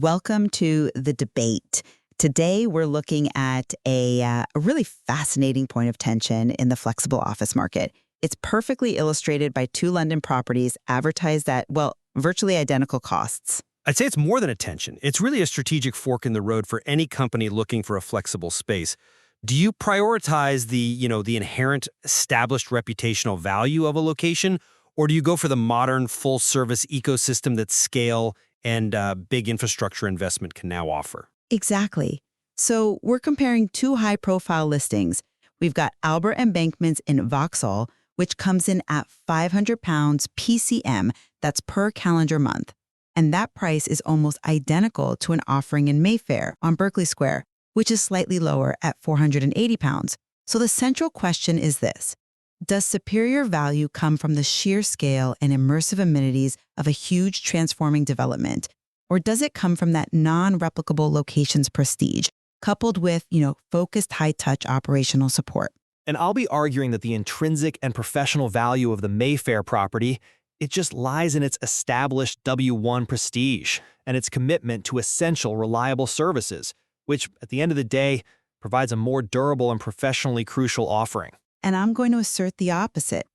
Welcome to the debate. Today, we're looking at a really fascinating point of tension in the flexible office market. It's perfectly illustrated by two London properties advertised at, well, virtually identical costs. I'd say it's more than a tension. It's really a strategic fork in the road for any company looking for a flexible space. Do you prioritize the inherent established reputational value of a location, or do you go for the modern full-service ecosystem that scale and big infrastructure investment can now offer? Exactly. So we're comparing two high-profile listings. We've got Albert and Bankman's in Vauxhall, which comes in at £500 PCM, that's per calendar month. And that price is almost identical to an offering in Mayfair on Berkeley Square, which is slightly lower at £480. So the central question is this: does superior value come from the sheer scale and immersive amenities of a huge transforming development, or does it come from that non-replicable location's prestige, coupled with, focused high-touch operational support? And I'll be arguing that the intrinsic and professional value of the Mayfair property, it just lies in its established W1 prestige and its commitment to essential, reliable services, which, at the end of the day, provides a more durable and professionally crucial offering. And I'm going to assert the opposite.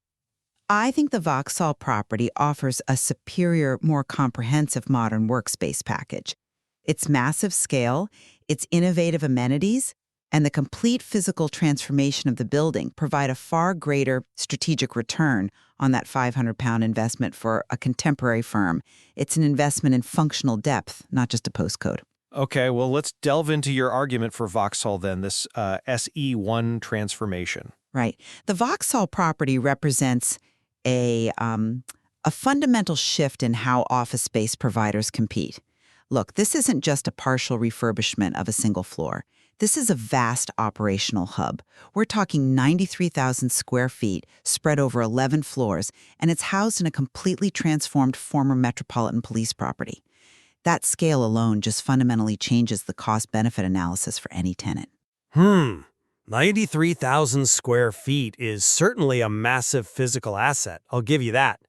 I think the Vauxhall property offers a superior, more comprehensive modern workspace package. Its massive scale, its innovative amenities, and the complete physical transformation of the building provide a far greater strategic return on that £500 investment for a contemporary firm. It's an investment in functional depth, not just a postcode. Okay, well, let's delve into your argument for Vauxhall then, this SE1 transformation. Right. The Vauxhall property represents a fundamental shift in how office space providers compete. Look, this isn't just a partial refurbishment of a single floor. This is a vast operational hub. We're talking 93,000 square feet spread over 11 floors, and it's housed in a completely transformed former Metropolitan Police property. That scale alone just fundamentally changes the cost-benefit analysis for any tenant. 93,000 square feet is certainly a massive physical asset, I'll give you that.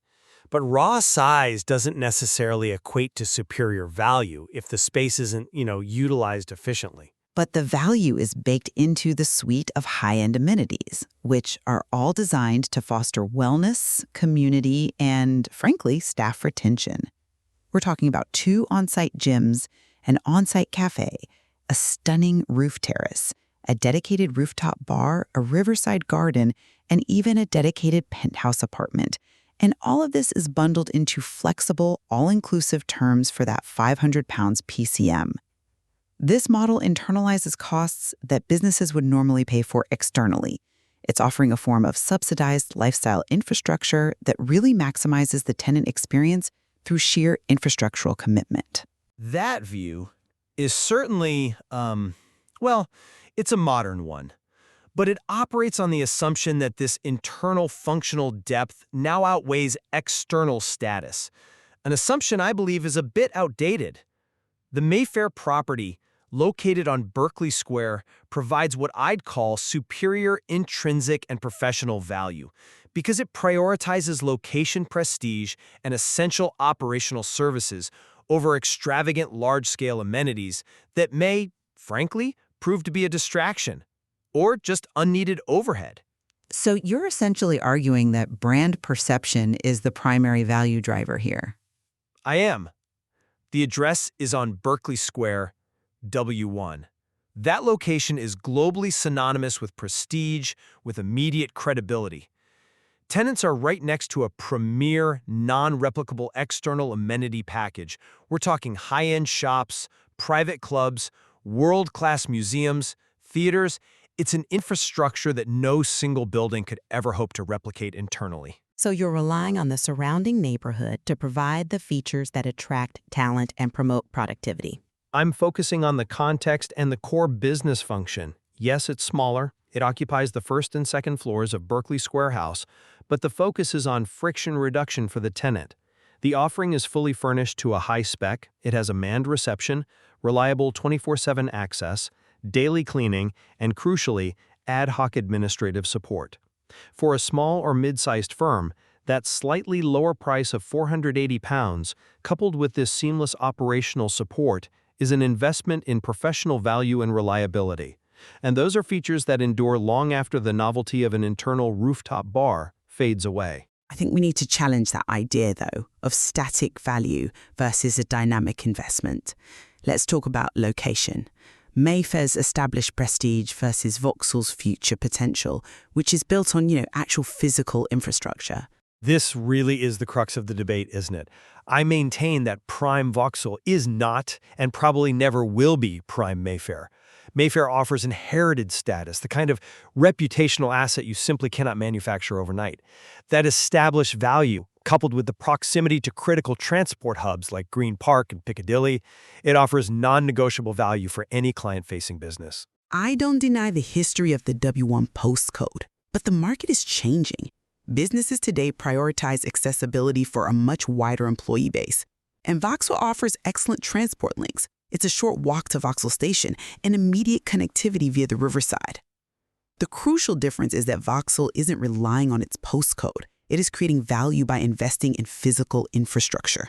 But raw size doesn't necessarily equate to superior value if the space isn't, utilized efficiently. But the value is baked into the suite of high-end amenities, which are all designed to foster wellness, community, and, frankly, staff retention. We're talking about 2 on-site gyms, an on-site cafe, a stunning roof terrace, a dedicated rooftop bar, a riverside garden, and even a dedicated penthouse apartment. And all of this is bundled into flexible, all-inclusive terms for that £500 PCM. This model internalizes costs that businesses would normally pay for externally. It's offering a form of subsidized lifestyle infrastructure that really maximizes the tenant experience through sheer infrastructural commitment. That view is certainly, it's a modern one. But it operates on the assumption that this internal functional depth now outweighs external status, an assumption I believe is a bit outdated. The Mayfair property, located on Berkeley Square, provides what I'd call superior intrinsic and professional value because it prioritizes location prestige and essential operational services over extravagant large-scale amenities that may, frankly, prove to be a distraction or just unneeded overhead. So you're essentially arguing that brand perception is the primary value driver here. I am. The address is on Berkeley Square, W1. That location is globally synonymous with prestige, with immediate credibility. Tenants are right next to a premier, non-replicable external amenity package. We're talking high-end shops, private clubs, world-class museums, theaters. It's an infrastructure that no single building could ever hope to replicate internally. So you're relying on the surrounding neighborhood to provide the features that attract talent and promote productivity. I'm focusing on the context and the core business function. Yes, it's smaller. It occupies the first and second floors of Berkeley Square House, but the focus is on friction reduction for the tenant. The offering is fully furnished to a high spec. It has a manned reception, reliable 24/7 access, daily cleaning, and crucially, ad hoc administrative support. For a small or mid-sized firm, That slightly lower price of £480, coupled with this seamless operational support, is an investment in professional value and reliability. And those are features that endure long after the novelty of an internal rooftop bar fades away. I think we need to challenge that idea, though, of static value versus a dynamic investment. Let's talk about location. Mayfair's established prestige versus Vauxhall's future potential, which is built on, actual physical infrastructure. This really is the crux of the debate, isn't it? I maintain that prime Vauxhall is not and probably never will be prime Mayfair. Mayfair offers inherited status, the kind of reputational asset you simply cannot manufacture overnight. That established value, coupled with the proximity to critical transport hubs like Green Park and Piccadilly, it offers non-negotiable value for any client-facing business. I don't deny the history of the W1 postcode, but the market is changing. Businesses today prioritize accessibility for a much wider employee base. And Vauxhall offers excellent transport links. It's a short walk to Vauxhall Station and immediate connectivity via the riverside. The crucial difference is that Vauxhall isn't relying on its postcode. It is creating value by investing in physical infrastructure.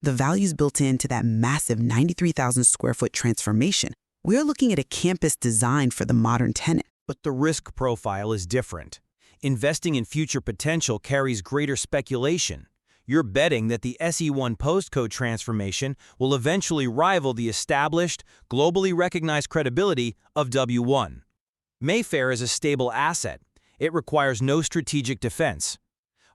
The value is built into that massive 93,000 square foot transformation. We're looking at a campus designed for the modern tenant. But the risk profile is different. Investing in future potential carries greater speculation. You're betting that the SE1 postcode transformation will eventually rival the established, globally recognized credibility of W1. Mayfair is a stable asset. It requires no strategic defense.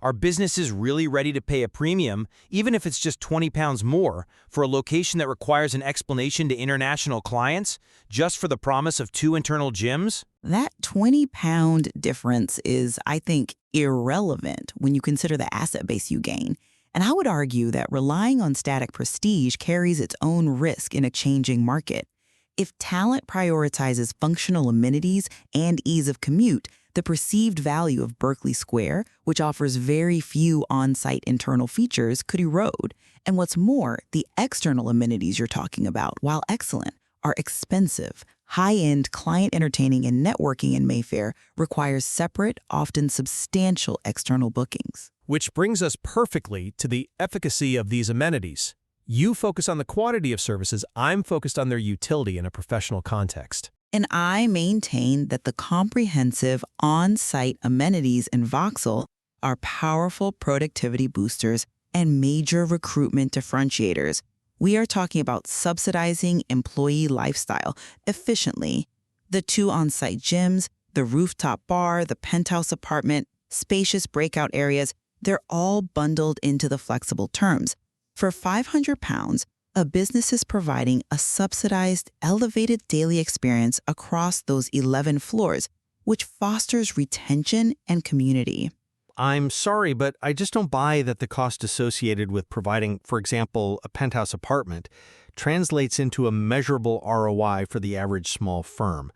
Are businesses really ready to pay a premium, even if it's just £20 more, for a location that requires an explanation to international clients, just for the promise of 2 internal gyms? That £20 difference is, I think, irrelevant when you consider the asset base you gain. And I would argue that relying on static prestige carries its own risk in a changing market. If talent prioritizes functional amenities and ease of commute, the perceived value of Berkeley Square, which offers very few on-site internal features, could erode. And what's more, the external amenities you're talking about, while excellent, are expensive. High-end client entertaining and networking in Mayfair requires separate, often substantial external bookings. Which brings us perfectly to the efficacy of these amenities. You focus on the quantity of services, I'm focused on their utility in a professional context. And I maintain that the comprehensive on-site amenities in Vauxhall are powerful productivity boosters and major recruitment differentiators. We are talking about subsidizing employee lifestyle efficiently. The 2 on-site gyms, the rooftop bar, the penthouse apartment, spacious breakout areas, they're all bundled into the flexible terms. For £500, a business is providing a subsidized, elevated daily experience across those 11 floors, which fosters retention and community. I'm sorry, but I just don't buy that the cost associated with providing, for example, a penthouse apartment translates into a measurable ROI for the average small firm.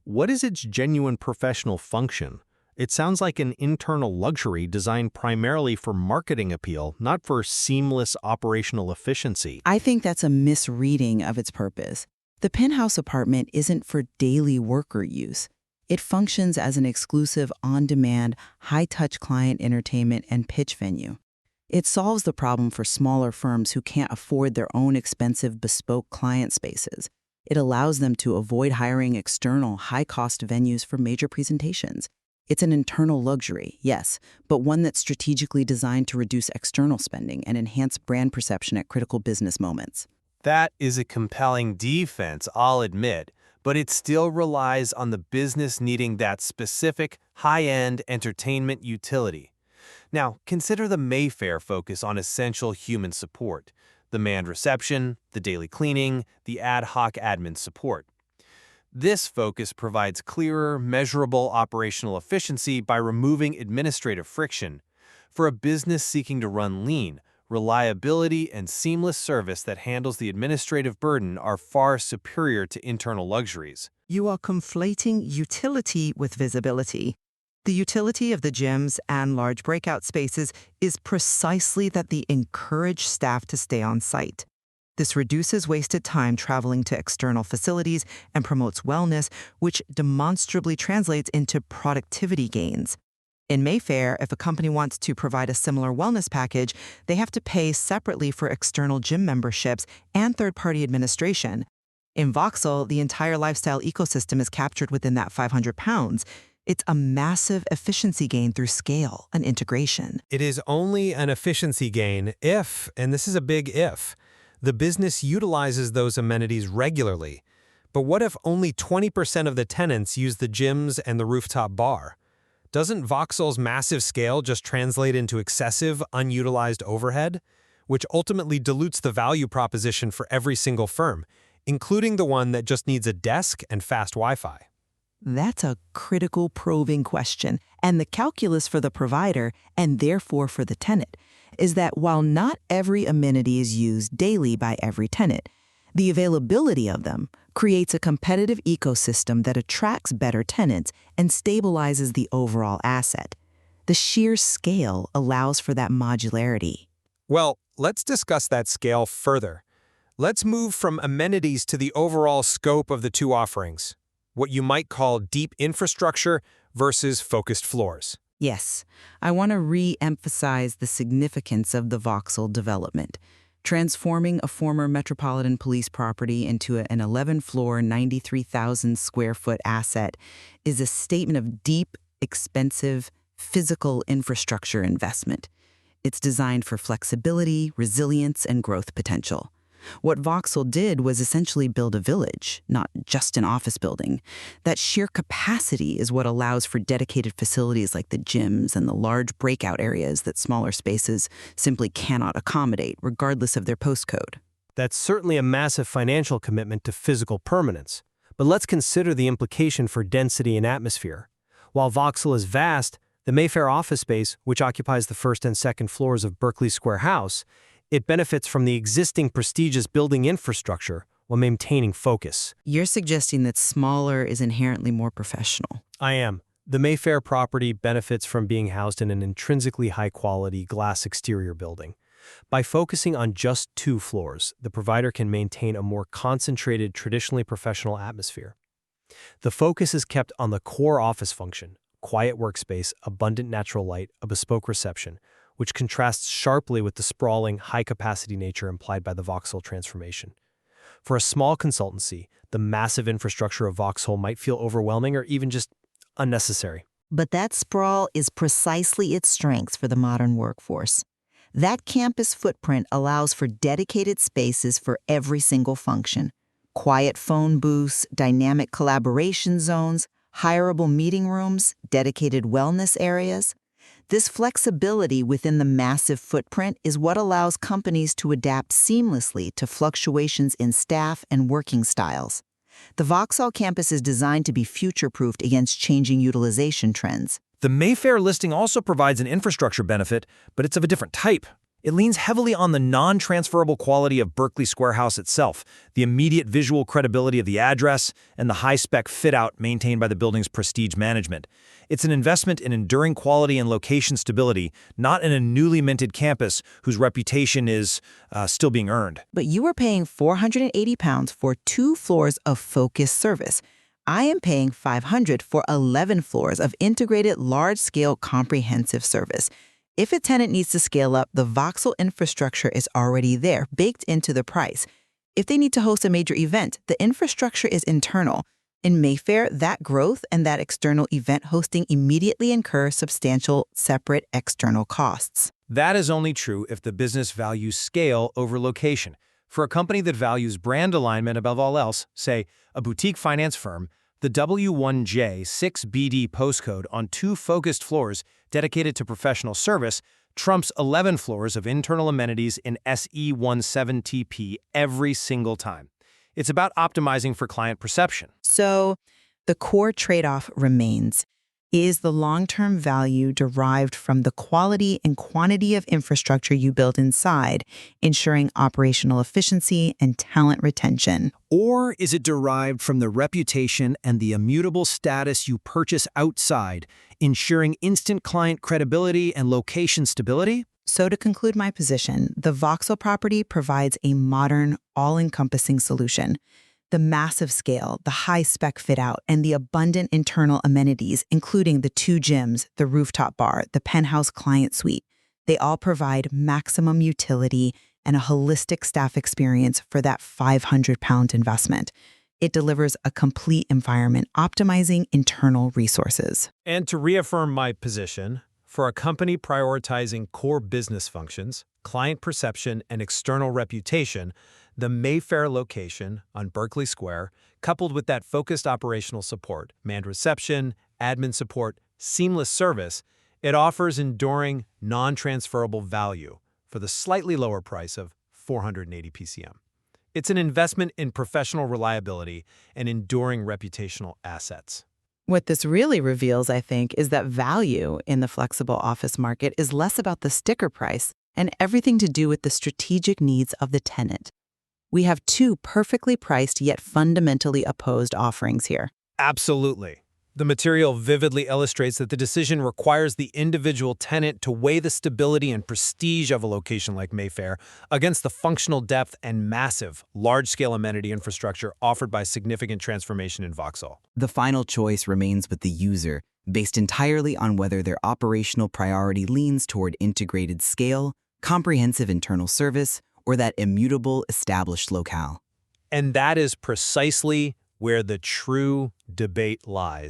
What is its genuine professional function? It sounds like an internal luxury designed primarily for marketing appeal, not for seamless operational efficiency. I think that's a misreading of its purpose. The penthouse apartment isn't for daily worker use. It functions as an exclusive, on-demand, high-touch client entertainment and pitch venue. It solves the problem for smaller firms who can't afford their own expensive, bespoke client spaces. It allows them to avoid hiring external, high-cost venues for major presentations. It's an internal luxury, yes, but one that's strategically designed to reduce external spending and enhance brand perception at critical business moments. That is a compelling defense, I'll admit, but it still relies on the business needing that specific, high-end entertainment utility. Now, consider the Mayfair focus on essential human support, the manned reception, the daily cleaning, the ad hoc admin support. This focus provides clearer, measurable operational efficiency by removing administrative friction. For a business seeking to run lean, reliability and seamless service that handles the administrative burden are far superior to internal luxuries. You are conflating utility with visibility. The utility of the gyms and large breakout spaces is precisely that they encourage staff to stay on site. This reduces wasted time traveling to external facilities and promotes wellness, which demonstrably translates into productivity gains. In Mayfair, if a company wants to provide a similar wellness package, they have to pay separately for external gym memberships and third-party administration. In Vauxhall, the entire lifestyle ecosystem is captured within that 500 pounds. It's a massive efficiency gain through scale and integration. It is only an efficiency gain if, and this is a big if, the business utilizes those amenities regularly. But what if only 20% of the tenants use the gyms and the rooftop bar? Doesn't Vauxhall's massive scale just translate into excessive, unutilized overhead, which ultimately dilutes the value proposition for every single firm, including the one that just needs a desk and fast Wi-Fi? That's a critical probing question, and the calculus for the provider, and therefore for the tenant, is that while not every amenity is used daily by every tenant, the availability of them creates a competitive ecosystem that attracts better tenants and stabilizes the overall asset. The sheer scale allows for that modularity. Well, let's discuss that scale further. Let's move from amenities to the overall scope of the two offerings, what you might call deep infrastructure versus focused floors. Yes, I want to re-emphasize the significance of the Vauxhall development. Transforming a former Metropolitan Police property into an 11-floor, 93,000 square foot asset is a statement of deep, expensive, physical infrastructure investment. It's designed for flexibility, resilience, and growth potential. What Vauxhall did was essentially build a village, not just an office building. That sheer capacity is what allows for dedicated facilities like the gyms and the large breakout areas that smaller spaces simply cannot accommodate, regardless of their postcode. That's certainly a massive financial commitment to physical permanence. But let's consider the implication for density and atmosphere. While Vauxhall is vast, the Mayfair office space, which occupies the first and second floors of Berkeley Square House, it benefits from the existing prestigious building infrastructure while maintaining focus. You're suggesting that smaller is inherently more professional. I am. The Mayfair property benefits from being housed in an intrinsically high-quality glass exterior building. By focusing on just 2 floors, the provider can maintain a more concentrated, traditionally professional atmosphere. The focus is kept on the core office function, quiet workspace, abundant natural light, a bespoke reception, which contrasts sharply with the sprawling, high-capacity nature implied by the Vauxhall transformation. For a small consultancy, the massive infrastructure of Vauxhall might feel overwhelming or even just unnecessary. But that sprawl is precisely its strength for the modern workforce. That campus footprint allows for dedicated spaces for every single function. Quiet phone booths, dynamic collaboration zones, hireable meeting rooms, dedicated wellness areas. This flexibility within the massive footprint is what allows companies to adapt seamlessly to fluctuations in staff and working styles. The Vauxhall campus is designed to be future-proofed against changing utilization trends. The Mayfair listing also provides an infrastructure benefit, but it's of a different type. It leans heavily on the non-transferable quality of Berkeley Square House itself, the immediate visual credibility of the address, and the high-spec fit-out maintained by the building's prestige management. It's an investment in enduring quality and location stability, not in a newly minted campus whose reputation is still being earned. But you are paying £480 for 2 floors of focused service. I am paying $500 for 11 floors of integrated large-scale comprehensive service. If a tenant needs to scale up, the Vauxhall infrastructure is already there, baked into the price. If they need to host a major event, the infrastructure is internal. In Mayfair, that growth and that external event hosting immediately incur substantial separate external costs. That is only true if the business values scale over location. For a company that values brand alignment above all else, say a boutique finance firm, the W1J 6BD postcode on 2 focused floors dedicated to professional service trumps 11 floors of internal amenities in SE17TP every single time. It's about optimizing for client perception. So the core trade-off remains. Is the long-term value derived from the quality and quantity of infrastructure you build inside, ensuring operational efficiency and talent retention? Or is it derived from the reputation and the immutable status you purchase outside, ensuring instant client credibility and location stability? So to conclude my position, the Vauxhall property provides a modern, all-encompassing solution. The massive scale, the high-spec fit-out, and the abundant internal amenities, including the 2 gyms, the rooftop bar, the penthouse client suite, they all provide maximum utility and a holistic staff experience for that £500 investment. It delivers a complete environment, optimizing internal resources. And to reaffirm my position, for a company prioritizing core business functions, client perception, and external reputation, the Mayfair location on Berkeley Square, coupled with that focused operational support, manned reception, admin support, seamless service, it offers enduring, non-transferable value for the slightly lower price of $480 PCM. It's an investment in professional reliability and enduring reputational assets. What this really reveals, I think, is that value in the flexible office market is less about the sticker price and everything to do with the strategic needs of the tenant. We have 2 perfectly priced yet fundamentally opposed offerings here. Absolutely. The material vividly illustrates that the decision requires the individual tenant to weigh the stability and prestige of a location like Mayfair against the functional depth and massive, large-scale amenity infrastructure offered by significant transformation in Vauxhall. The final choice remains with the user, based entirely on whether their operational priority leans toward integrated scale, comprehensive internal service, or that immutable established locale. And that is precisely where the true debate lies.